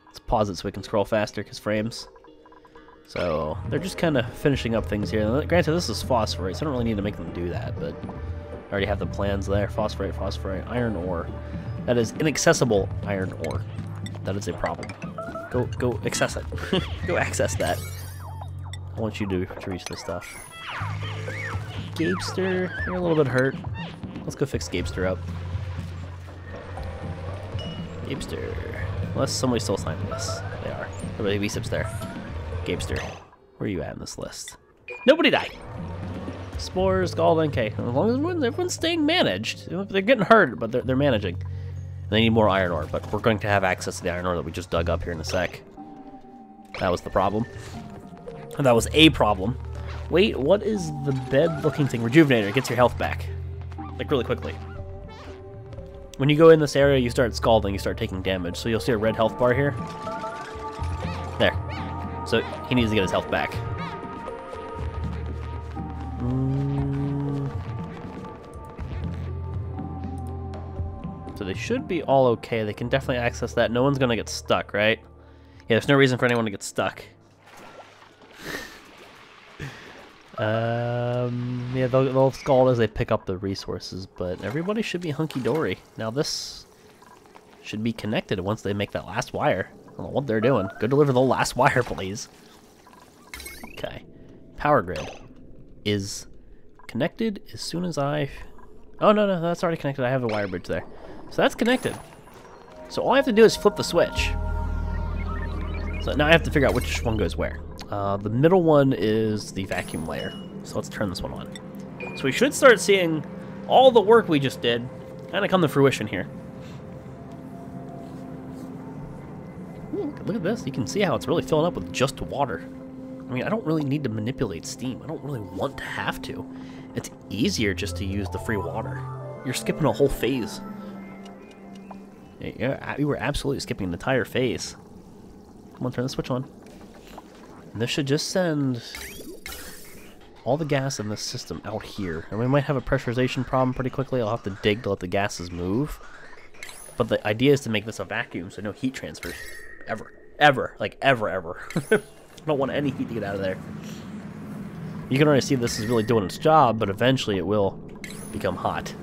Let's pause it so we can scroll faster, because frames. So, they're just kind of finishing up things here. Granted, this is phosphorite, so I don't really need to make them do that, but I already have the plans there. Phosphorite, phosphorite, iron ore. That is inaccessible iron ore. That is a problem. Go access it. Go access that. I want you to reach this stuff. Gapester, you're a little bit hurt. Let's go fix Gapester up. Gapester. Unless somebody still signed this. They are. Everybody V-Sips there. Gapester. Where are you at in this list? Nobody died! Spores, Scalding, okay. As long as everyone's staying managed. They're getting hurt, but they're managing. They need more iron ore, but we're going to have access to the iron ore that we just dug up here in a sec. That was the problem. And that was a problem. Wait, what is the bed-looking thing? Rejuvenator. It gets your health back. Like, really quickly. When you go in this area, you start scalding, you start taking damage. So you'll see a red health bar here. There. So he needs to get his health back. So they should be all okay. They can definitely access that. No one's gonna get stuck, right? Yeah, there's no reason for anyone to get stuck. Yeah, they'll scald as they pick up the resources, but everybody should be hunky-dory. Now this should be connected once they make that last wire. I don't know what they're doing. Go deliver the last wire, please. Okay. Power grid is connected as soon as I... Oh, no, that's already connected. I have a wire bridge there. So that's connected. So all I have to do is flip the switch. So now I have to figure out which one goes where. The middle one is the vacuum layer. So let's turn this one on. So we should start seeing all the work we just did kind of come to fruition here. Ooh, look at this. You can see how it's really filling up with just water. I mean, I don't really need to manipulate steam. I don't really want to have to. It's easier just to use the free water. You're skipping a whole phase. Yeah, you were absolutely skipping an entire phase. Come on, turn the switch on. And this should just send all the gas in this system out here. And we might have a pressurization problem pretty quickly. I'll have to dig to let the gases move. But the idea is to make this a vacuum, so no heat transfer. Ever. Like, ever. I don't want any heat to get out of there. You can already see this is really doing its job, but eventually it will become hot.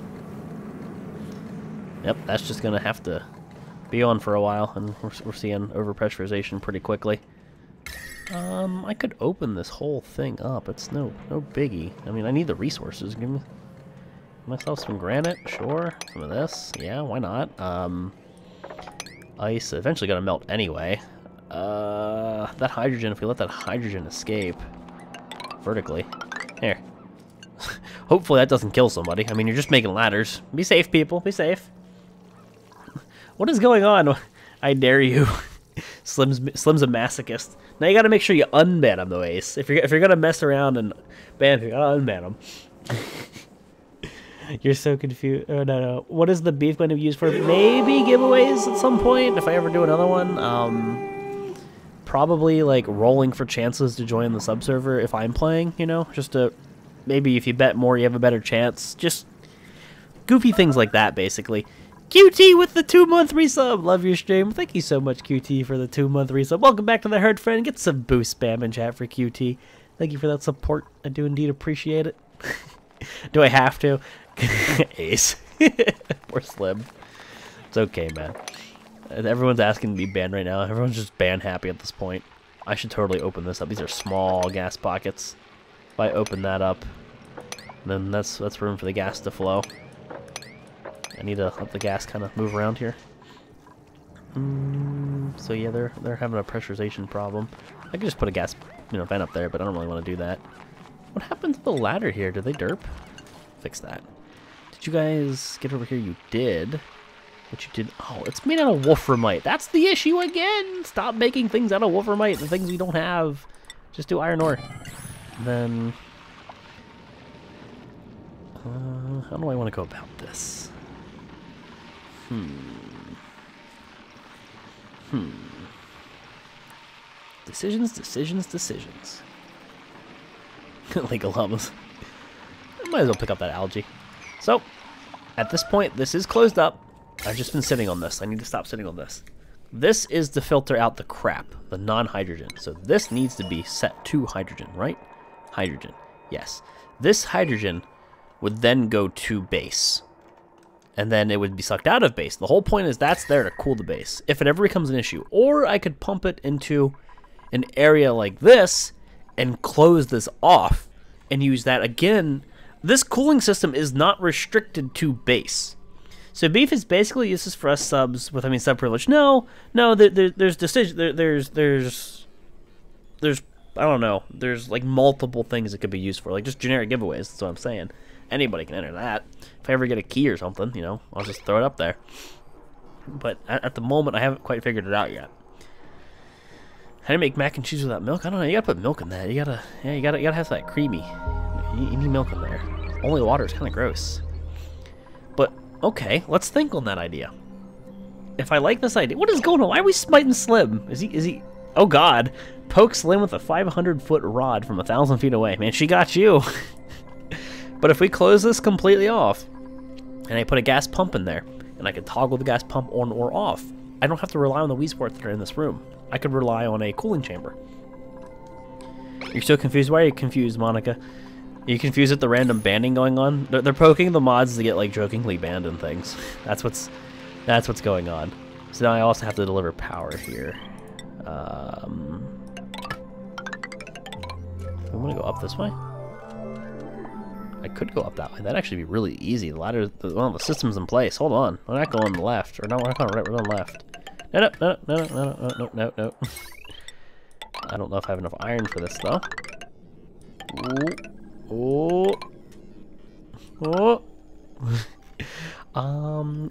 Yep, that's just going to have to be on for a while, and we're seeing overpressurization pretty quickly. I could open this whole thing up. It's no biggie. I mean, I need the resources. Give me myself some granite, sure. Some of this, yeah, why not? Ice eventually gonna melt anyway. That hydrogen, if we let that hydrogen escape vertically, here. Hopefully that doesn't kill somebody. I mean, you're just making ladders. Be safe, people. Be safe. What is going on? I dare you. Slim's a masochist. Now you gotta make sure you unban him, though, Ace. If you're gonna mess around and ban him, you gotta unban him. You're so confused. Oh, no. What is the beef going to be used for? Maybe giveaways at some point, if I ever do another one. Probably, like, rolling for chances to join the sub-server if I'm playing, you know? Just to... Maybe if you bet more, you have a better chance. Just goofy things like that, basically. QT with the 2-month resub. Love your stream. Thank you so much, QT, for the 2-month resub. Welcome back to the herd, friend. Get some boost spam in chat for QT. Thank you for that support. I do indeed appreciate it. Do I have to? Ace. Poor Slim. It's okay, man. Everyone's asking to be banned right now. Everyone's just ban happy at this point. I should totally open this up. These are small gas pockets. If I open that up, then that's room for the gas to flow. I need to let the gas kind of move around here. So yeah, they're having a pressurization problem. I could just put a gas, vent up there, but I don't really want to do that. What happened to the ladder here? Did they derp? Fix that. Did you guys get over here? You did. But you did. Oh, it's made out of wolframite. That's the issue again. Stop making things out of wolframite. The things we don't have. Just do iron ore. Then, how do I want to go about this? Decisions. Legal llamas. I might as well pick up that algae. So, At this point, this is closed up. I've just been sitting on this. I need to stop sitting on this. This is to filter out the crap, the non-hydrogen. So this needs to be set to hydrogen, right? Hydrogen, yes. This hydrogen would then go to base. And then it would be sucked out of base. The whole point is that's there to cool the base, if it ever becomes an issue. Or I could pump it into an area like this and close this off and use that again. This cooling system is not restricted to base. So beef is basically useless for us subs with, I mean, sub privilege. No, there's decision. There's I don't know. There's like multiple things it could be used for, like just generic giveaways. That's what I'm saying. Anybody can enter that. If I ever get a key or something, you know, I'll just throw it up there. But at the moment, I haven't quite figured it out yet. How do you make mac and cheese without milk? I don't know. You gotta put milk in that. You gotta have that creamy. You need milk in there. Only water is kind of gross. But okay, let's think on that idea. If I like this idea, what is going on? Why are we smiting Slim? Is he? Oh God! Poke Slim with a 500-foot rod from 1,000 feet away. Man, she got you. But if we close this completely off, and I put a gas pump in there, and I can toggle the gas pump on or off, I don't have to rely on the Wii Sports that are in this room. I could rely on a cooling chamber. You're so confused? Why are you confused, Monica? Are you confused at the random banning going on? They're poking the mods to get like jokingly banned and things. That's what's going on. So now I also have to deliver power here. I'm gonna go up this way. I could go up that way. That'd actually be really easy. The ladder, well, the system's in place. Hold on, we're not going left, or no, we're not going right. We're going left. No. I don't know if I have enough iron for this though.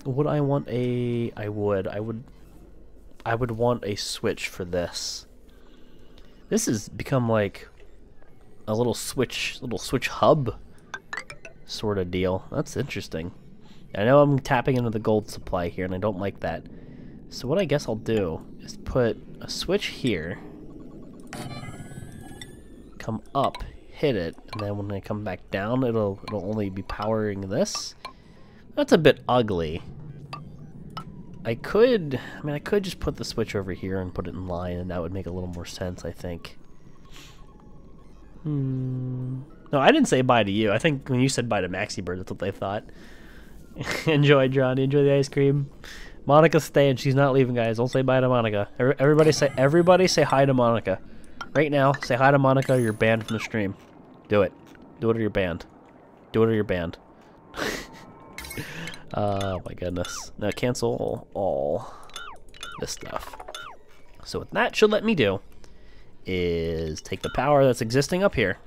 Would I want a? I would want a switch for this. This has become like a little switch hub sort of deal. That's interesting. I know I'm tapping into the gold supply here, and I don't like that. So what I guess I'll do is put a switch here, come up, hit it, and then when I come back down, it'll only be powering this. That's a bit ugly. I mean, I could just put the switch over here and put it in line, and that would make a little more sense, I think. No, I didn't say bye to you. I think when you said bye to Maxi Bird, that's what they thought. Enjoy, Johnny. Enjoy the ice cream. Monica's staying. She's not leaving, guys. Don't say bye to Monica. Everybody say hi to Monica. Right now, say hi to Monica or you're banned from the stream. Do it. Do it or you're banned. Do it or you're banned. Oh my goodness. Now cancel all this stuff. So what that should let me do is take the power that's existing up here.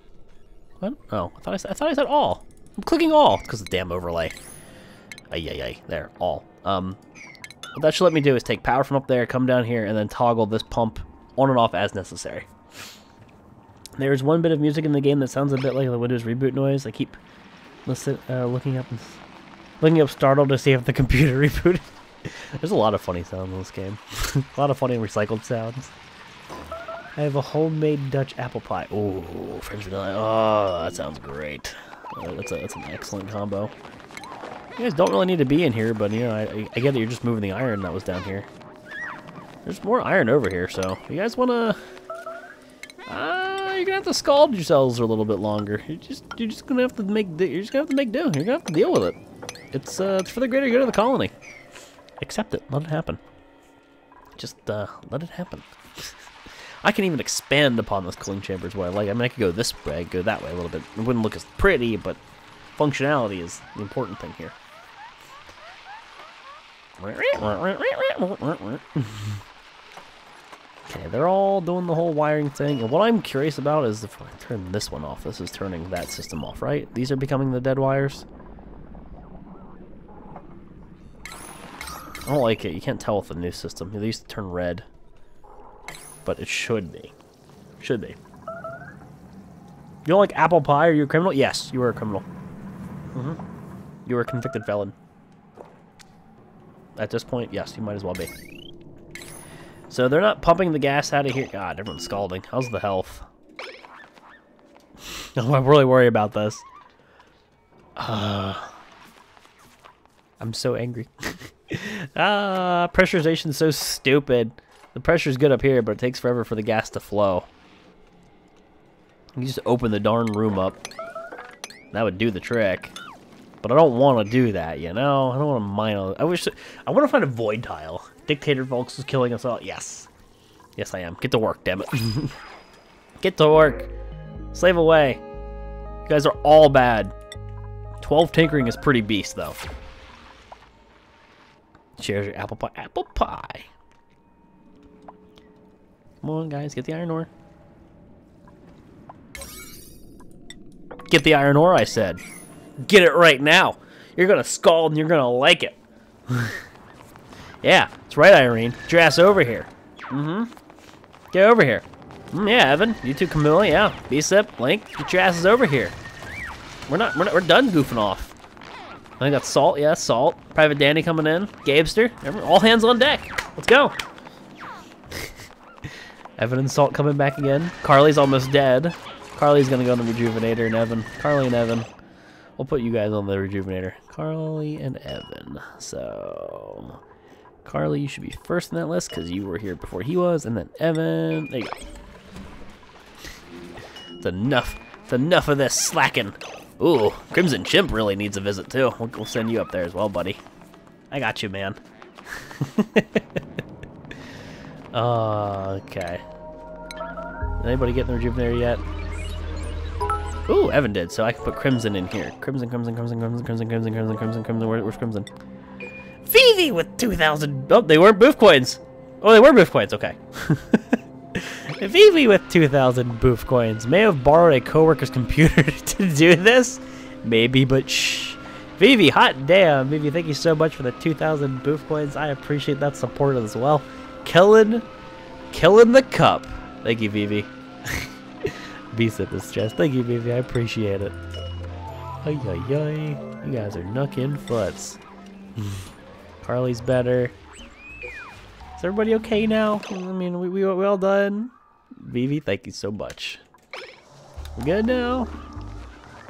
What? Oh, I thought I said all. I'm clicking all because of the damn overlay. Ay. There, all. What that should let me do is take power from up there, come down here, and then toggle this pump on and off as necessary. There's one bit of music in the game that sounds a bit like the Windows reboot noise. I keep looking up startled to see if the computer rebooted. There's a lot of funny sounds in this game. A lot of funny recycled sounds. I have a homemade Dutch apple pie. Ooh, French vanilla. Oh, that sounds great. That's an excellent combo. You guys don't really need to be in here, but you know, I get that you're just moving the iron that was down here. There's more iron over here, so if you guys wanna, you're gonna have to scald yourselves a little bit longer. You're just gonna have to make do. You're gonna have to deal with it. It's for the greater good of the colony. Accept it. Let it happen. Just let it happen. I can even expand upon this cooling chamber is what I like. I mean, I could go this way, go that way a little bit. It wouldn't look as pretty, but functionality is the important thing here. Okay, they're all doing the whole wiring thing, and what I'm curious about is if I turn this one off, this is turning that system off, right? These are becoming the dead wires. I don't like it. You can't tell with the new system. They used to turn red, but it should be. Should be. You don't like apple pie? Are you a criminal? Yes, you are a criminal. You are a convicted felon. At this point, yes, you might as well be. So they're not pumping the gas out of here. God, everyone's scalding. How's the health? Oh, I really worry about this. I'm so angry. Pressurization's so stupid. The pressure's good up here, but it takes forever for the gas to flow. You just open the darn room up. That would do the trick. But I don't want to do that, you know? I don't want to mine all... I want to find a void tile. Dictator Volx is killing us all. Yes. Yes, I am. Get to work, damn it. Get to work. Slave away. You guys are all bad. 12 tinkering is pretty beast, though. Shares your apple pie. Apple pie. Come on, guys. Get the iron ore. Get the iron ore, I said. Get it right now. You're going to scald and you're going to like it. Yeah, that's right, Irene. Get your ass over here. Get over here. Yeah, Evan. You two, Camilla. Yeah. B-Sip, Link. Get your asses over here. We're done goofing off. I think that's Salt. Yeah, Salt. Private Danny coming in. Gabester. All hands on deck. Let's go. Evan and Salt coming back again. Carly's almost dead. Carly's gonna go on the Rejuvenator and Evan. Carly and Evan. We'll put you guys on the Rejuvenator. Carly and Evan. So, Carly, you should be first in that list because you were here before he was, and then Evan. There you go. It's enough. It's enough of this slacking. Ooh, Crimson Chimp really needs a visit too. We'll send you up there as well, buddy. I got you, man. Okay. Did anybody get in the Rejuvenator yet? Ooh, Evan did, so I can put Crimson in here. Crimson. Where's Crimson? Vivi with 2,000. Oh, they weren't boof coins. Oh, they were boof coins. Okay. Vivi with 2,000 boof coins may have borrowed a coworker's computer to do this. Maybe, but shh. Vivi, hot damn. Vivi, thank you so much for the 2,000 boof coins. I appreciate that support as well. Killing the cup. Thank you, Vivi. B-Sip is just. Thank you, Vivi. I appreciate it. Ay, ay, ay. You guys are knucking foots. Carly's better. Is everybody okay now? I mean, we all done? Vivi, thank you so much. We good now?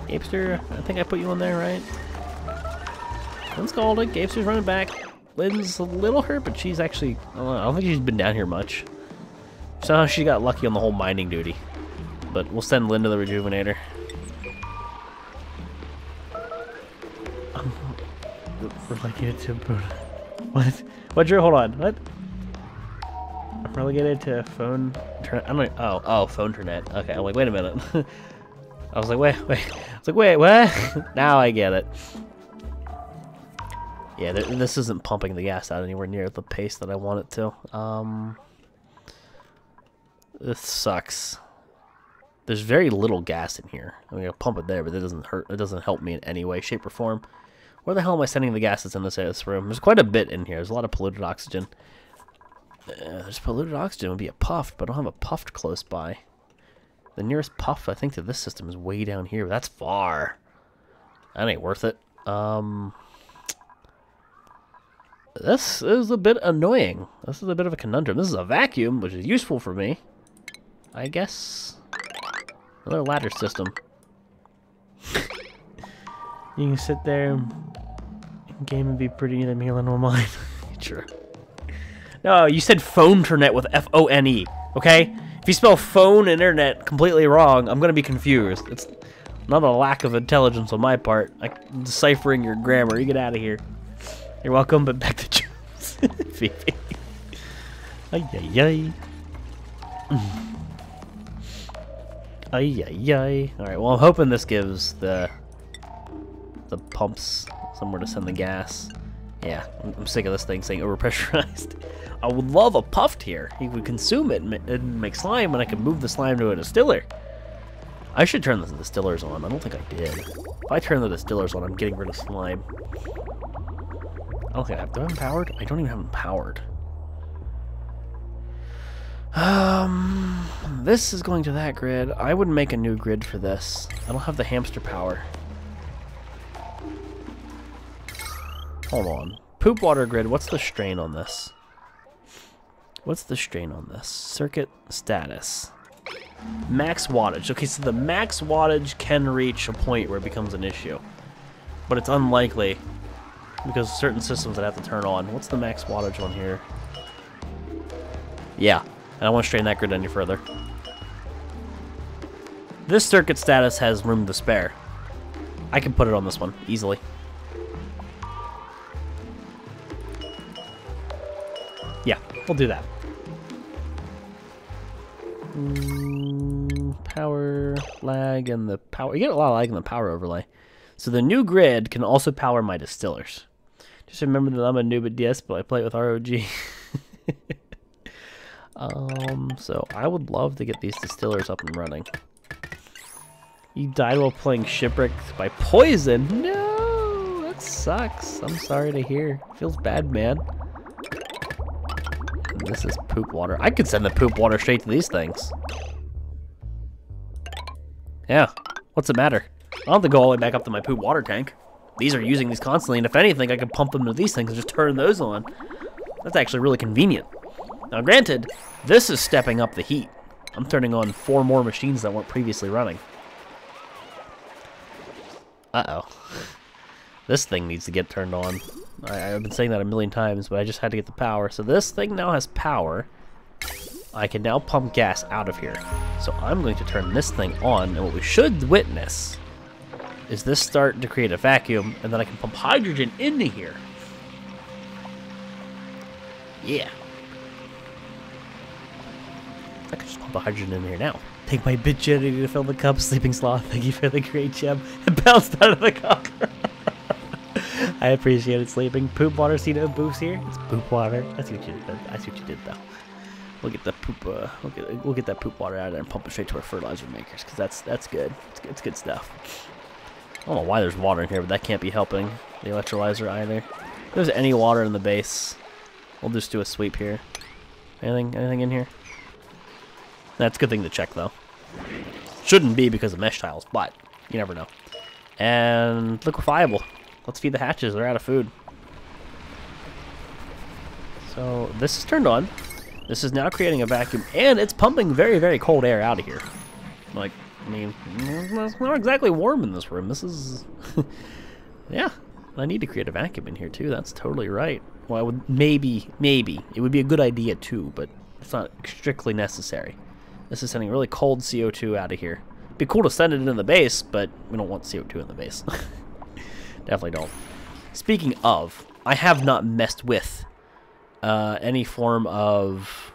Gapester, I think I put you on there, right? Lynn's called it. Gapester's running back. Lynn's a little hurt, but she's actually... I don't think she's been down here much. Somehow she got lucky on the whole mining duty. But we'll send Lynn to the Rejuvenator. Relegated to... What? What, Drew? Hold on. What? I'm relegated to phone... I'm like, oh, phone internet. Okay, I'm like, wait a minute. I was like, wait. I was like, wait, what? Now I get it. Yeah, this isn't pumping the gas out anywhere near the pace that I want it to. This sucks. There's very little gas in here. I'm gonna pump it there, but it doesn't hurt. It doesn't help me in any way, shape, or form. Where the hell am I sending the gas that's in this room? There's quite a bit in here. There's a lot of polluted oxygen. There's polluted oxygen. Would be a puffed, but I don't have a puffed close by. The nearest puff, I think, to this system is way down here, but that's far. That ain't worth it. This is a bit annoying. This is a bit of a conundrum. This is a vacuum, which is useful for me, I guess. Another ladder system. You can sit there and game and be pretty than me on mine. Sure. No, you said phone internet with F-O-N-E, okay? If you spell phone and internet completely wrong, I'm gonna be confused. It's not a lack of intelligence on my part. I'm deciphering your grammar. You get out of here. You're welcome, but back to Jones. Phoebe. Ay, ay, ay. Ay, ay, ay. Alright, well, I'm hoping this gives the pumps somewhere to send the gas. Yeah, I'm sick of this thing saying overpressurized. I would love a puffed here. He would consume it and make slime, and I could move the slime to a distiller. I should turn the distillers on. I don't think I did. If I turn the distillers on, I'm getting rid of slime. I don't think I have. Do I have them powered? I don't even have them powered. This is going to that grid. I would make a new grid for this. I don't have the hamster power. Hold on. Poop water grid. What's the strain on this? What's the strain on this? Circuit status. Max wattage. Okay, so the max wattage can reach a point where it becomes an issue. But it's unlikely because certain systems that have to turn on. What's the max wattage on here? Yeah, I don't want to strain that grid any further. This circuit status has room to spare. I can put it on this one easily. Yeah, we'll do that. Power lag and the power. You get a lot of lag in the power overlay. So the new grid can also power my distillers. Just remember that I'm a noob at DS, but I play it with ROG. So I would love to get these distillers up and running. You died while playing Shipwrecked by poison? No, that sucks. I'm sorry to hear. Feels bad, man. And this is poop water. I could send the poop water straight to these things. Yeah, what's the matter? I don't have to go all the way back up to my poop water tank. These are using these constantly, and if anything, I could pump them to these things and just turn those on. That's actually really convenient. Now, granted, this is stepping up the heat. I'm turning on 4 more machines that weren't previously running. Uh-oh. This thing needs to get turned on. I've been saying that a million times, but I just had to get the power. So this thing now has power. I can now pump gas out of here. So I'm going to turn this thing on, and what we should witness is this start to create a vacuum, and then I can pump hydrogen into here. Yeah. I could just pump the hydrogen in here now. Take my bit jetty to fill the cup, sleeping sloth. Thank you for the great gem. It bounced out of the cup. I appreciate it, sleeping. Poop water, see no boost here? It's poop water. I see what you did. I see what you did, though. We'll get the poop. We'll get that poop water out of there and pump it straight to our fertilizer makers, because that's good. It's good stuff. I don't know why there's water in here, but that can't be helping the electrolyzer either. If there's any water in the base, we'll just do a sweep here. Anything in here? That's a good thing to check, though. Shouldn't be because of mesh tiles, but you never know. And liquefiable. Let's feed the hatches. They're out of food. So this is turned on. This is now creating a vacuum, and it's pumping very, very cold air out of here. Like, I mean, it's not exactly warm in this room. This is... yeah, I need to create a vacuum in here, too. That's totally right. Well, I would maybe. It would be a good idea, too, but it's not strictly necessary. This is sending really cold CO2 out of here. It'd be cool to send it into the base, but we don't want CO2 in the base. Definitely don't. Speaking of, I have not messed with any form of...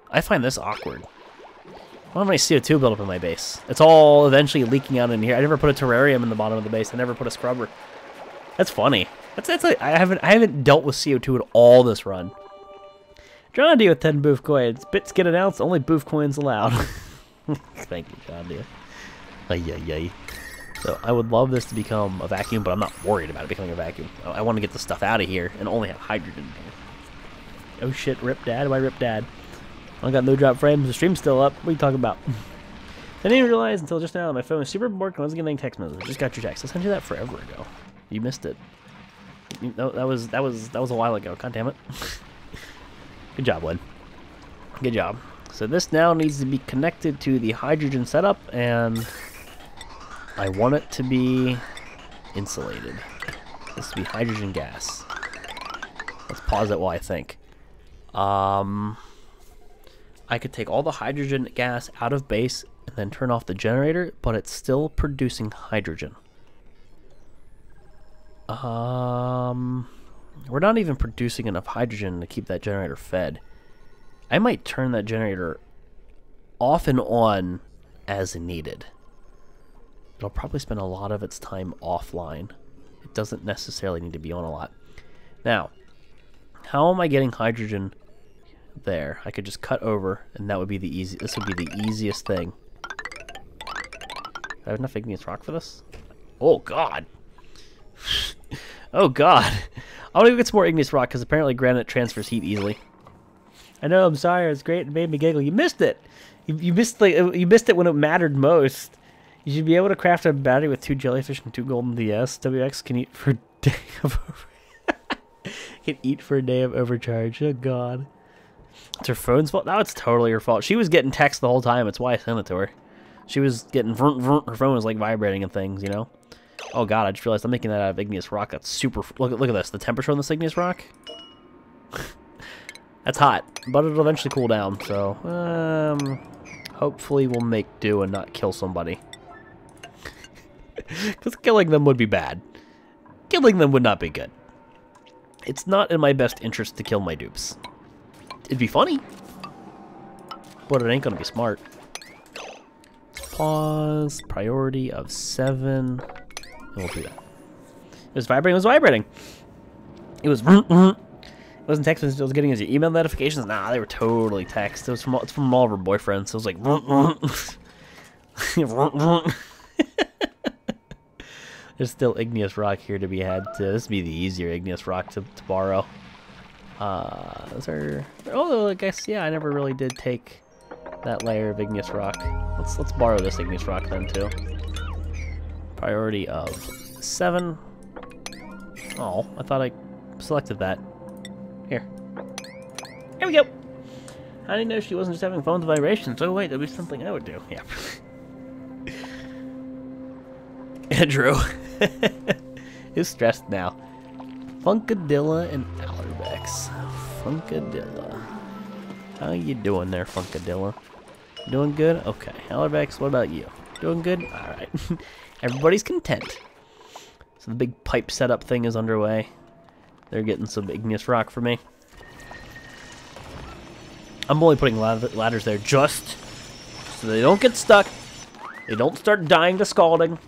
I find this awkward. I don't have any CO2 built up in my base. It's all eventually leaking out in here. I never put a terrarium in the bottom of the base. I never put a scrubber. That's funny. That's like, I haven't dealt with CO2 at all this run. John Deere with 10 booth coins. Bits get announced, only booth coins allowed. Thank you, John Deere. Ay. So I would love this to become a vacuum, but I'm not worried about it becoming a vacuum. I want to get the stuff out of here and only have hydrogen in here. Oh shit, rip dad. Why rip dad? I got no drop frames. The stream's still up. What are you talking about? I didn't realize until just now that my phone was super bored. I wasn't getting text messages. I just got your text. I sent you that forever ago. You missed it. No, that was a while ago. God damn it. Good job, Lynn. Good job. So this now needs to be connected to the hydrogen setup, and I want it to be insulated. This to be hydrogen gas. Let's pause it while I think. I could take all the hydrogen gas out of base and then turn off the generator, but it's still producing hydrogen. We're not even producing enough hydrogen to keep that generator fed. I might turn that generator off and on as needed. It'll probably spend a lot of its time offline. It doesn't necessarily need to be on a lot. Now, how am I getting hydrogen there? I could just cut over, and that would be the easy. This would be the easiest thing. Do I have enough igneous rock for this? Oh God! Oh God! I want to go get some more igneous rock because apparently granite transfers heat easily. I know. I'm sorry. It was great. It made me giggle. You missed it. You missed it when it mattered most. You should be able to craft a battery with 2 jellyfish and 2 golden DS. WX can eat for a day of can eat for a day of overcharge. Oh God. It's her phone's fault? No, it's totally her fault. She was getting text the whole time. It's why I sent it to her. She was getting her phone was like vibrating and things, you know? Oh god, I just realized I'm making that out of igneous rock. That's super... Look at this. The temperature on this igneous rock. That's hot, but it'll eventually cool down, so... hopefully we'll make do and not kill somebody. Because killing them would be bad. Killing them would not be good. It's not in my best interest to kill my dupes. It'd be funny, but it ain't gonna be smart. Pause. Priority of 7. And we'll do that. It was vibrating. It was vibrating. It was... It wasn't text messages I was getting as your email notifications. Nah, they were totally text. It's from all of her boyfriends. So it was like... There's still igneous rock here to be had. This would be the easier igneous rock to borrow. Those are... Oh, I guess, yeah, I never really did take that layer of igneous rock. Let's borrow this igneous rock then, too. Priority of 7. Oh, I thought I selected that. Here. Here we go! I didn't know she wasn't just having phone vibrations. Oh, wait, that'd be something I would do. Yeah. Andrew. Who's stressed now? Funkadilla and Allerbex. Funkadilla. How you doing there, Funkadilla? Doing good? Okay. Allerbex, what about you? Doing good? Alright. Everybody's content. So the big pipe setup thing is underway. They're getting some igneous rock for me. I'm only putting ladders there just so they don't get stuck. They don't start dying to scalding.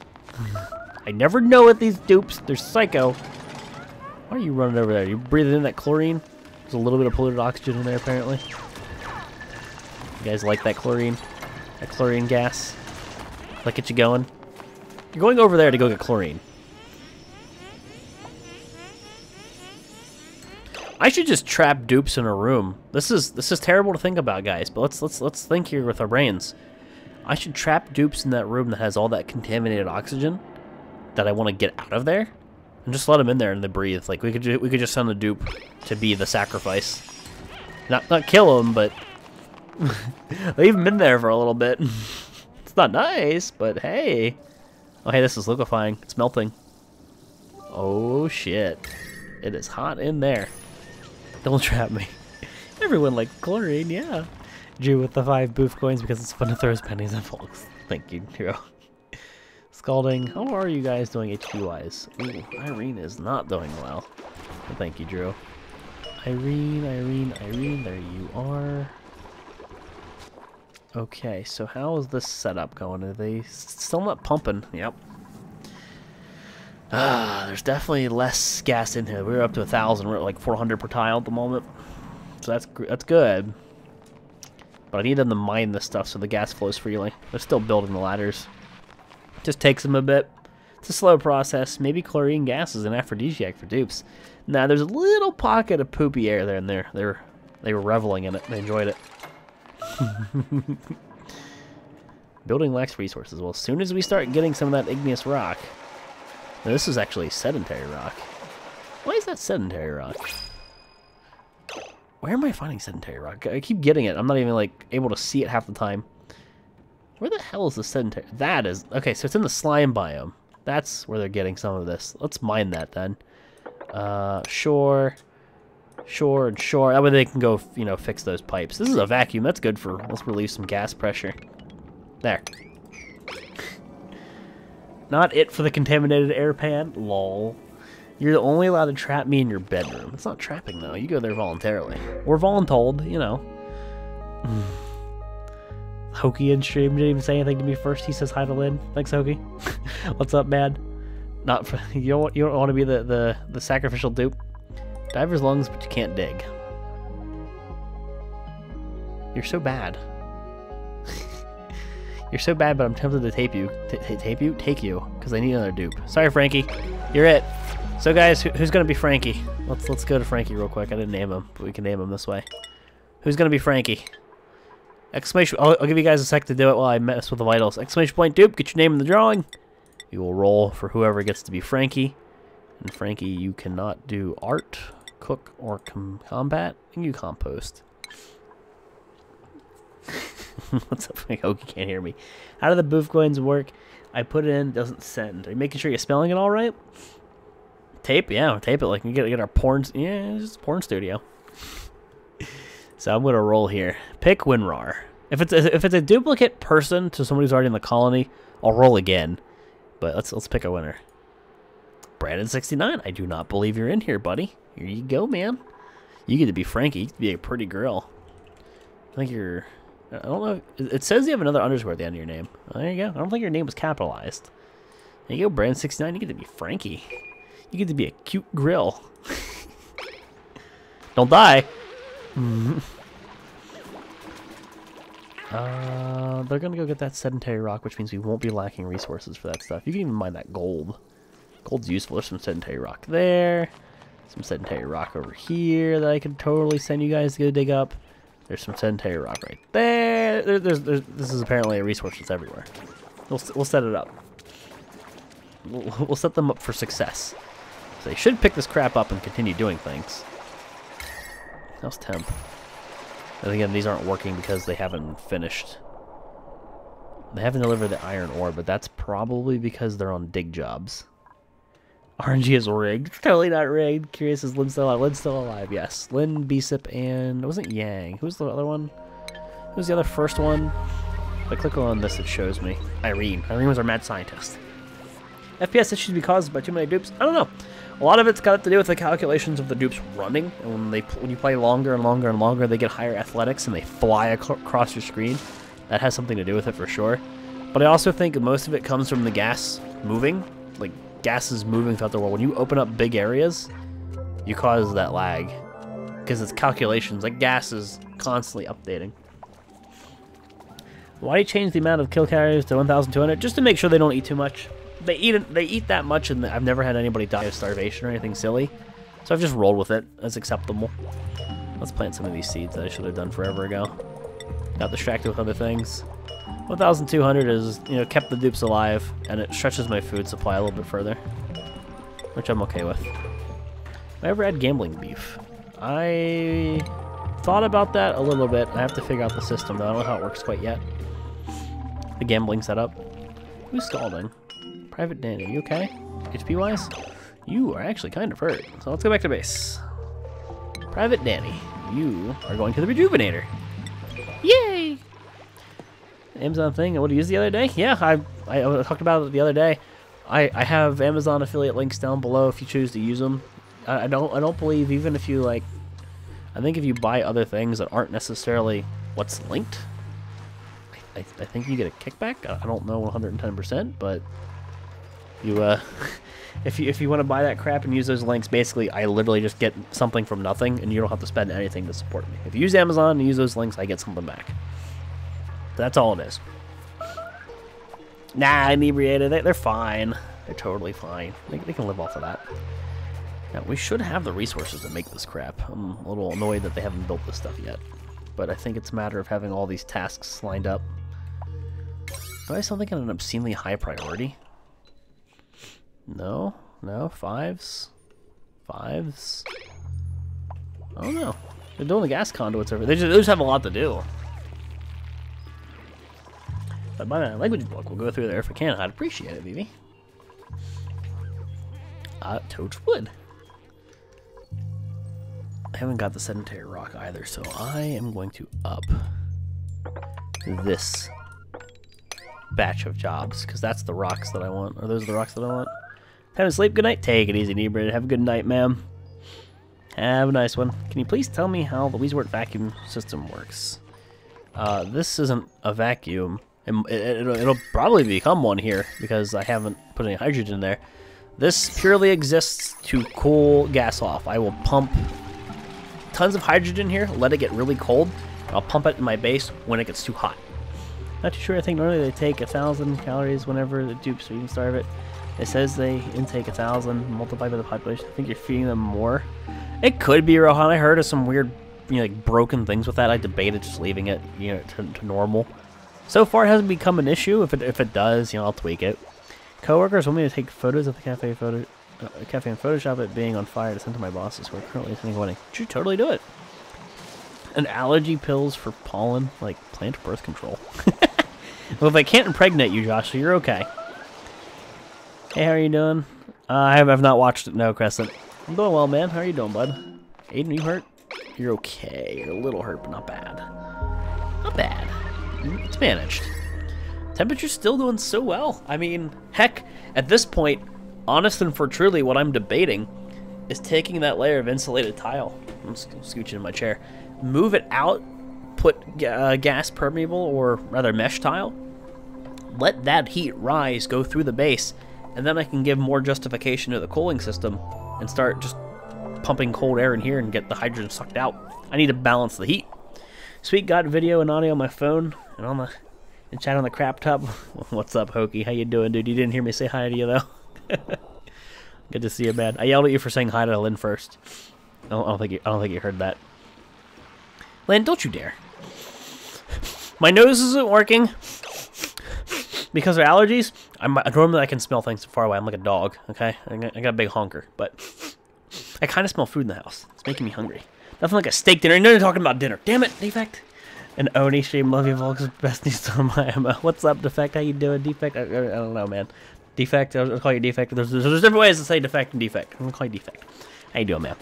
I never know with these dupes. They're psycho. Why are you running over there? You breathing in that chlorine? There's a little bit of polluted oxygen in there, apparently. You guys like that chlorine? That chlorine gas? That get you going? You're going over there to go get chlorine. I should just trap dupes in a room. This is terrible to think about, guys. But let's think here with our brains. I should trap dupes in that room that has all that contaminated oxygen that I want to get out of there, and just let them in there and they breathe. Like we could just send a dupe to be the sacrifice. Not kill them, but leave them in there for a little bit. It's not nice, but hey. Oh hey, this is liquefying. It's melting. Oh shit! It is hot in there. Don't trap me. Everyone likes chlorine, yeah. Drew with the 5 booth coins because it's fun to throw his pennies at Volx. Thank you, Drew. Scalding. How are you guys doing HP-wise? Ooh, Irene is not doing well. Well, thank you, Drew. Irene, there you are. Okay, so how is this setup going? Are they still not pumping? Yep. There's definitely less gas in here. We're up to 1,000. We're at like 400 per tile at the moment. So that's good. But I need them to mine this stuff so the gas flows freely. They're still building the ladders. Just takes them a bit. It's a slow process. Maybe chlorine gas is an aphrodisiac for dupes. Nah, there's a little pocket of poopy air there and there. They were reveling in it. They enjoyed it. Building lacks resources. Well, as soon as we start getting some of that igneous rock... Now, this is actually sedentary rock. Why is that sedentary rock? Where am I finding sedentary rock? I keep getting it. I'm not even, like, able to see it half the time. Where the hell is the sedentary? That is... Okay, so it's in the slime biome. That's where they're getting some of this. Let's mine that, then. Shore, and shore. That way they can go, you know, fix those pipes. This is a vacuum. That's good for... Let's relieve some gas pressure. There. Not it for the contaminated air pan. Lol. You're only allowed to trap me in your bedroom. It's not trapping, though. You go there voluntarily. Or voluntold, you know. Hokey in stream didn't even say anything to me first. He says hi to Lynn. Thanks, Hokey. What's up, man? Not for, you don't want to be the sacrificial dupe. Diver's lungs, but you can't dig. You're so bad. You're so bad, but I'm tempted to tape you. Take you, because I need another dupe. Sorry, Frankie. You're it. So, guys, who's gonna be Frankie? Let's go to Frankie real quick. I didn't name him, but we can name him this way. Who's gonna be Frankie? Exclamation! I'll give you guys a sec to do it while I mess with the vitals. Exclamation point dupe. Get your name in the drawing. We will roll for whoever gets to be Frankie. And Frankie, you cannot do art, cook, or combat. And you compost. What's up? I hope you can't hear me. How do the booth coins work? I put it in, doesn't send. Are you making sure you're spelling it all right? Tape, yeah, tape it like we get our porn. Yeah, it's just a porn studio. So I'm gonna roll here. Pick WinRAR. If it's a duplicate person to somebody who's already in the colony, I'll roll again. But let's pick a winner. Brandon69, I do not believe you're in here, buddy. Here you go, man. You get to be Frankie. You get to be a pretty girl. I think you're... I don't know. It says you have another underscore at the end of your name. Oh, there you go. I don't think your name was capitalized. There you go, Brandon69. You get to be Frankie. You get to be a cute grill. Don't die. They're gonna go get that sedentary rock, which means we won't be lacking resources for that stuff. You can even mine that gold. Gold's useful. There's some sedentary rock there. Some sedentary rock over here that I could totally send you guys to go dig up. There's some sedentary rock right there. This is apparently a resource that's everywhere. We'll set it up. We'll set them up for success. So they should pick this crap up and continue doing things. How's temp? And again, these aren't working because they haven't finished. They haven't delivered the iron ore, but that's probably because they're on dig jobs. RNG is rigged. It's totally not rigged. Curious, is Lynn still alive? Lynn's still alive, yes. Lynn, Bsip, and... it wasn't Yang. Who's the other one? Who's the other first one? If I click on this, it shows me. Irene. Irene was our mad scientist. FPS issues be caused by too many dupes? I don't know. A lot of it's got to do with the calculations of the dupes running. And when you play longer and longer and longer, they get higher athletics and they fly across your screen. That has something to do with it for sure. But I also think most of it comes from the gas moving. Like, gas is moving throughout the world. When you open up big areas, you cause that lag. Because it's calculations. Like, gas is constantly updating. Why do you change the amount of kill carriers to 1,200? Just to make sure they don't eat too much. They eat that much, and I've never had anybody die of starvation or anything silly. So I've just rolled with it. That's acceptable. Let's plant some of these seeds that I should have done forever ago. Got distracted with other things. 1,200 is, you know, kept the dupes alive, and it stretches my food supply a little bit further. Which I'm okay with. Have I ever had gambling beef? I thought about that a little bit. I have to figure out the system, though. I don't know how it works quite yet. The gambling setup. Who's scalding? Private Danny, are you okay? HP-wise? You are actually kind of hurt. So let's go back to base. Private Danny, you are going to the Rejuvenator. Yay! Amazon thing I would have used the other day? Yeah, I talked about it the other day. I have Amazon affiliate links down below if you choose to use them. I don't believe even if you like... I think if you buy other things that aren't necessarily what's linked, I think you get a kickback. I don't know 110%, but you if you want to buy that crap and use those links, basically I literally just get something from nothing, and you don't have to spend anything to support me. If you use Amazon and use those links, I get something back. That's all it is. Nah, inebriated. They're fine. They're totally fine. They can live off of that. Now, we should have the resources to make this crap. I'm a little annoyed that they haven't built this stuff yet. But I think it's a matter of having all these tasks lined up. Do I still think an obscenely high priority? No? No? Fives? Fives? I don't know. They're doing the gas conduits over there. They just have a lot to do. But buy my language book. We'll go through there if we can. I'd appreciate it, Vivi. Toach wood. I haven't got the sedentary rock either, so I am going to up this batch of jobs, because that's the rocks that I want. Are those the rocks that I want? Time to sleep. Good night. Take it easy, inebriated. Have a good night, ma'am. Have a nice one. Can you please tell me how the Weezewort vacuum system works? This isn't a vacuum. It'll probably become one here, because I haven't put any hydrogen there. This purely exists to cool gas off. I will pump tons of hydrogen here, let it get really cold. I'll pump it in my base when it gets too hot. Not too sure. I think normally they take 1,000 calories whenever the dupes, so you can starve it. It says they intake 1,000 multiplied by the population. I think you're feeding them more. It could be, Rohan. I heard of some weird, like broken things with that. I debated just leaving it, to normal. So far, it hasn't become an issue. If it does, I'll tweak it. Coworkers want me to take photos of the cafe and Photoshop it being on fire to send to my bosses who are currently attending a wedding. You should totally do it. And allergy pills for pollen, like plant birth control. Well, if I can't impregnate you, Josh, so you're okay. Hey, how are you doing? I've not watched it. No, Crescent. I'm doing well, man. How are you doing, bud? Aiden, you hurt? You're okay. You're a little hurt, but not bad. Not bad. It's managed. Temperature's still doing so well. I mean, heck, at this point, honest and for truly, what I'm debating is taking that layer of insulated tile. I'm scooching in my chair. Move it out, put gas permeable, or rather mesh tile. Let that heat rise, go through the base, and then I can give more justification to the cooling system and start just pumping cold air in here and get the hydrogen sucked out. I need to balance the heat. Sweet, got video and audio on my phone and on the chat on the crap tub. What's up, Hokey? How you doing, dude? You didn't hear me say hi to you though. Good to see you, man. I yelled at you for saying hi to Lynn first. I don't think you heard that. Lynn, don't you dare. My nose isn't working because of allergies. Normally I can smell things far away. I'm like a dog. Okay, I got a big honker, but I kind of smell food in the house. It's making me hungry. Nothing like a steak dinner. No, you're talking about dinner. Damn it, Defect. And Oni stream, love you, Volx. Best news on my MO. What's up, Defect? How you doing, Defect? I don't know, man. Defect. I'll call you Defect. There's different ways to say Defect and Defect. I'm gonna call you Defect. How you doing, man?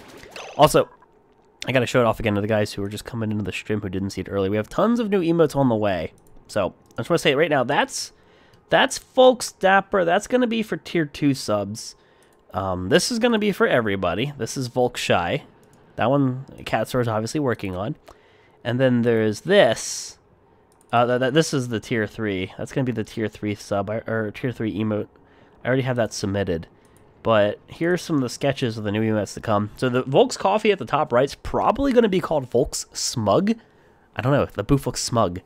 Also, I gotta show it off again to the guys who were just coming into the stream who didn't see it early. We have tons of new emotes on the way. So I just want to say it right now. That's Volx Dapper. That's gonna be for tier 2 subs. This is gonna be for everybody. This is Volx Shy. That one, Catsaur is obviously working on. And then there's this. This is the tier 3. That's going to be the tier 3 sub, or tier 3 emote. I already have that submitted. But here's some of the sketches of the new emotes to come. So the Volx Coffee at the top right is probably going to be called Volx Smug. I don't know. The booth looks smug.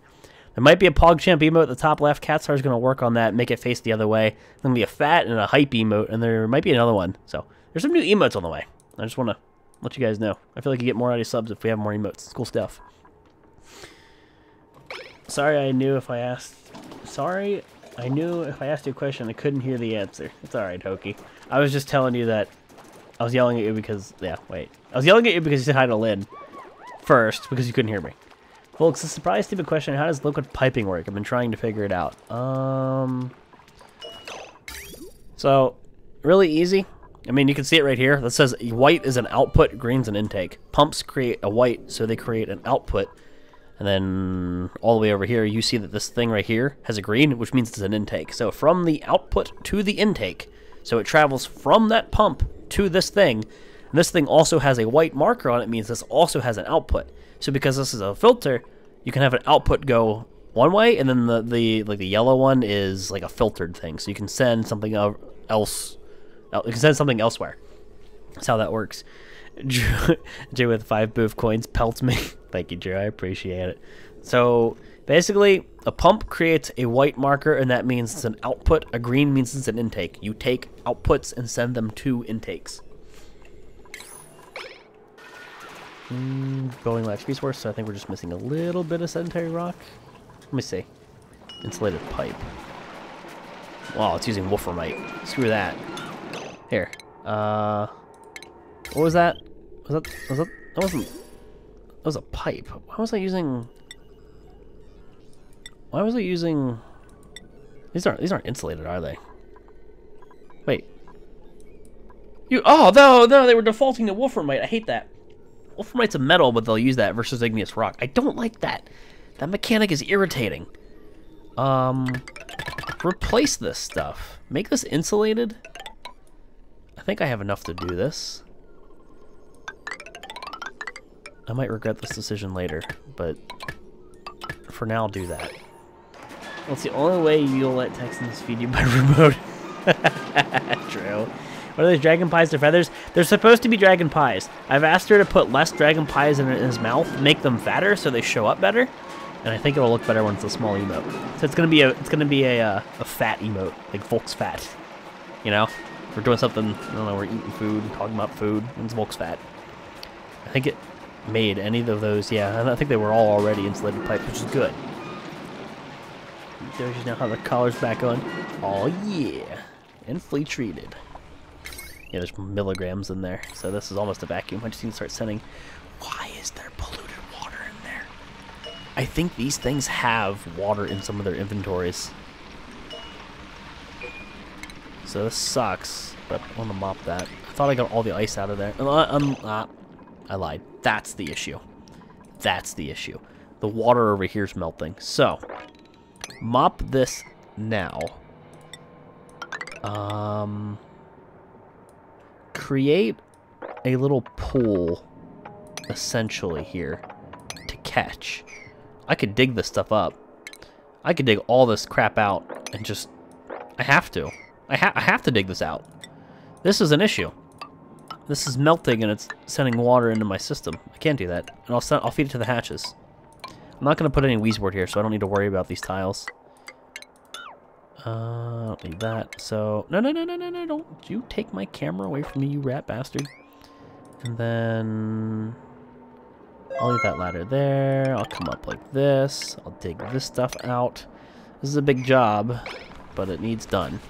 There might be a PogChamp emote at the top left. Catsaur is going to work on that, make it face the other way. There's going to be a fat and a hype emote, and there might be another one. So there's some new emotes on the way. I just want to let you guys know. I feel like you get more out of subs if we have more emotes. It's cool stuff. Sorry, I knew if I asked you a question, I couldn't hear the answer. It's alright, Hokey. I was just telling you that I was yelling at you because... Yeah, wait. I was yelling at you because you said hi to Lynn first, because you couldn't hear me. Folks, a surprise stupid question. How does liquid piping work? I've been trying to figure it out. So, really easy. I mean, you can see it right here. That says white is an output, green's an intake. Pumps create a white, so they create an output. And then all the way over here, you see that this thing right here has a green, which means it's an intake. So from the output to the intake, so it travels from that pump to this thing. And this thing also has a white marker on it, means this also has an output. So because this is a filter, you can have an output go one way, and then the yellow one is like a filtered thing. So you can send something else. You can send something elsewhere. That's how that works. Drew with 5 booth coins pelts me. Thank you, Drew. I appreciate it. So basically, a pump creates a white marker, and that means it's an output. A green means it's an intake. You take outputs and send them to intakes. Going live resource, so I think we're just missing a little bit of sedentary rock. Let me see. Insulated pipe. Wow, it's using wolframite. Screw that. Here. What was that? That wasn't... That was a pipe. Why was I using... These aren't insulated, are they? Wait. Oh, no, they were defaulting to wolframite. I hate that. Wolframite's a metal, but they'll use that versus igneous rock. I don't like that. That mechanic is irritating. Replace this stuff. Make this insulated. I think I have enough to do this. I might regret this decision later, but for now I'll do that. Well, it's the only way you'll let Texans feed you by remote. True. What are those dragon pies to feathers? They're supposed to be dragon pies. I've asked her to put less dragon pies in his mouth, make them fatter so they show up better, and I think it'll look better when it's a small emote. So it's gonna be a fat emote, like Volx fat. You know, if we're doing something. I don't know. We're eating food, talking about food. It's Volx fat. I think it made any of those. Yeah, I think they were all already insulated pipes, which is good. There's now have the collars back on. Oh yeah, and flea treated. Yeah, there's milligrams in there, so this is almost a vacuum. I just need to start sending. Why is there polluted water in there? I think these things have water in some of their inventories. So this sucks, but I want to mop that. I thought I got all the ice out of there. I lied. That's the issue. That's the issue. The water over here is melting. So, mop this now. Create a little pool, essentially, here to catch. I could dig this stuff up. I could dig all this crap out and just... I have to. I have to dig this out. This is an issue. This is melting and it's sending water into my system. I can't do that. And I'll feed it to the hatches. I'm not going to put any weaseboard here, so I don't need to worry about these tiles. I don't need that. So, no, don't you take my camera away from me, you rat bastard. And then... I'll leave that ladder there. I'll come up like this. I'll dig this stuff out. This is a big job, but it needs done.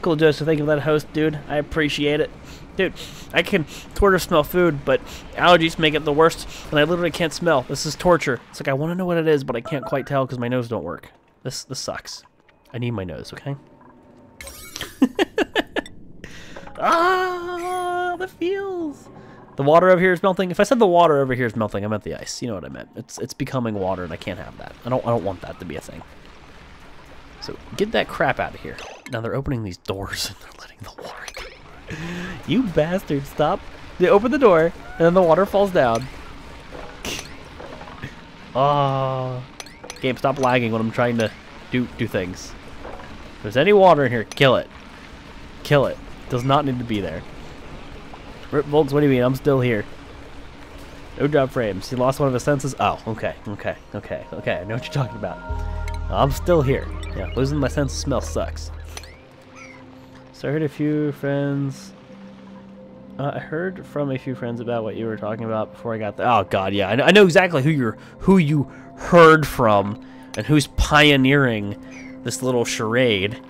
Cool, Joseph. Thank you for that host, dude. I appreciate it. Dude, I can sort of smell food, but allergies make it the worst, and I literally can't smell. This is torture. It's like I want to know what it is, but I can't quite tell because my nose don't work. This sucks. I need my nose, okay? Ah, the feels. The water over here is melting. If I said the water over here is melting, I meant the ice. You know what I meant. It's becoming water, and I can't have that. I don't want that to be a thing. So get that crap out of here. Now they're opening these doors and they're letting the water through. You bastard, stop. They open the door and then the water falls down. Oh. Game, stop lagging when I'm trying to do things. If there's any water in here, kill it. Kill it. Does not need to be there. Rip Volx, what do you mean? I'm still here. No drop frames. He lost one of his senses. Oh, okay. I know what you're talking about. I'm still here. Yeah, losing my sense of smell sucks. So I heard a few friends... I heard from a few friends about what you were talking about before I got there. Oh god, yeah, I know exactly who you heard from and who's pioneering this little charade.